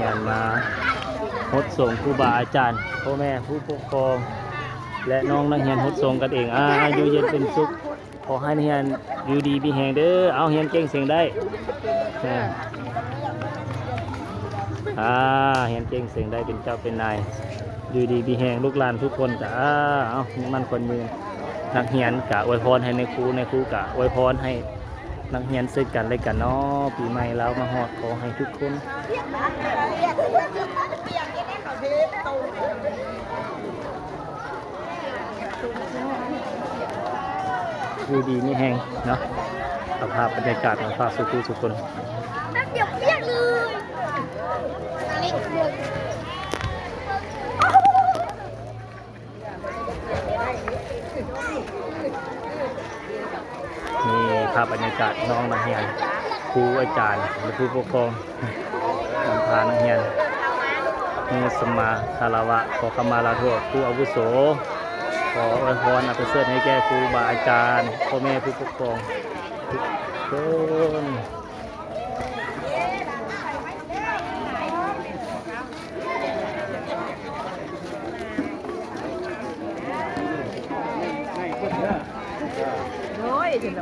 รียนมาฮดส่งครูบาอาจารย์พ่อแม่ผู้ปกครองและน้องนักเรียนฮดส่งกันเองอยู่เย็นเป็นสุขขอให้นักเรียนอยู่ดีมีแหงเด้อเอาเรียนเก่งเสียงได้เรียนเก่งเสียงได้เป็นเจ้าเป็นนายอยู่ดีมีแหงลูกหลานทุกคนจ้าเอามันคนมือนักเรียนกะอวยพรให้ในครูกะอวยพรให้นักเรียนซึ่งกันและกันเนาะปีใหม่แล้วมาฮอดขอให้ทุกคนอยู่ดีมีแหงเนาะสภาพบรรยากาศของฝากสุขคนเดี๋ยวเปียกเลยนี่ภาพบรรยากาศน้องนักเรียนครูอาจารย์และผู้ปกครองนำพานักเรียนมีสมาคารวะขอขมาลาโทษครูอาวุโสขออวยพรอภิเษกให้แก่ครูบาอาจารย์พ่อแม่ผู้ปกครองทุกคน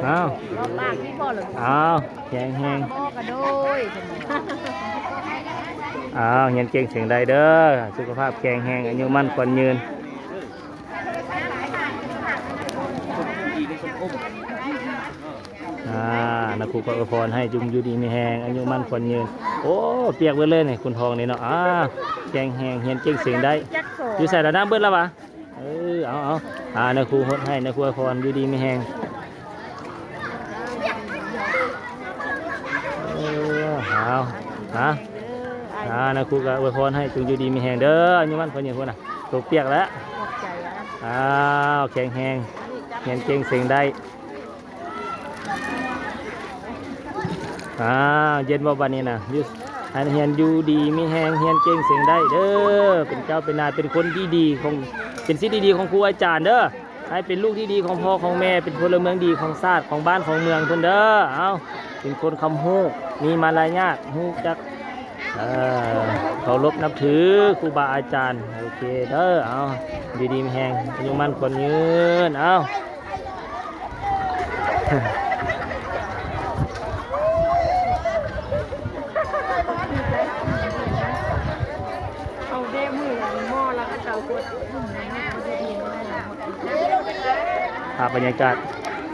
อ้าวลากที่พ่อหรืออ้าวแข็งแห้งพ่อกระโดยอ้าวเห็นเก่งเสียงใดเด้อสุขภาพแข็งแห้งอายุมั่นขวัญยืนนักครูก็อวยพรให้จุงอยู่ดีมีแหงอายุมั่นขวัญยืนโอ้เปียกเบิ้ลเลยนี่คุณทองนี่เนาะแข็งแห้งเห็นเก่งเสียงได้อยู่ใส่ระน้ำเบิ้ลแล้ววะเอานักครูฮดให้นักครูอวยพรอยู่ดีมีแหงนะครูก็อวยพรให้จงอยู่ดีมีแหงเด้ออายุมั่นขวัญยืนคนน่ะตกเปียกแล้วแข็งแหงเห็นเก่งเสียงได้เย็นบ่บัดนี้นะให้เฮียนอยู่ดีมีแหงเฮียนเก่งเสียงได้เด้อเป็นเจ้าเป็นนายเป็นคนที่ดีของเป็นศิษย์ดีของครูอาจารย์เด้อให้เป็นลูกที่ดีของพ่อของแม่เป็นพลเมืองดีของชาติของบ้านของเมืองเพิ่นเด้อเป็นคนคำฮู้มีมารยาทฮู้จักเคารพนับถือครูบาอาจารย์โอเคเด้อดีดีมีแหงอายุมั่นขวัญยืนภาพบรรยากาศ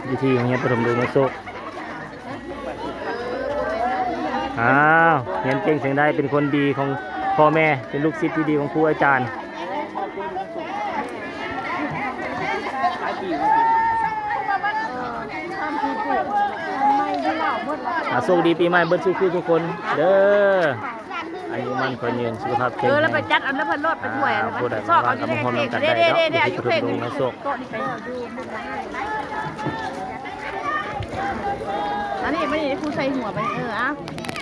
วิธีของเฮียนปฐมดูมาโซกเฮียนเก่งเสียงได้เป็นคนดีของพ่อแม่เป็นลูกศิษย์ที่ดีของครูอาจารย์โชคดีปีใหม่เบิ้ลสู้คู่ทุกคนเด้ออายุมั่นขวัญยืนสุขภาพแข็งแรงแล้วไปจัดอันนั้นเพิ่นรถไปถ้วยซอกเอาอยู่ในเค้กเด้อายุเค้กนี่อันนี้ไม่ได้ครูใส่หัวไป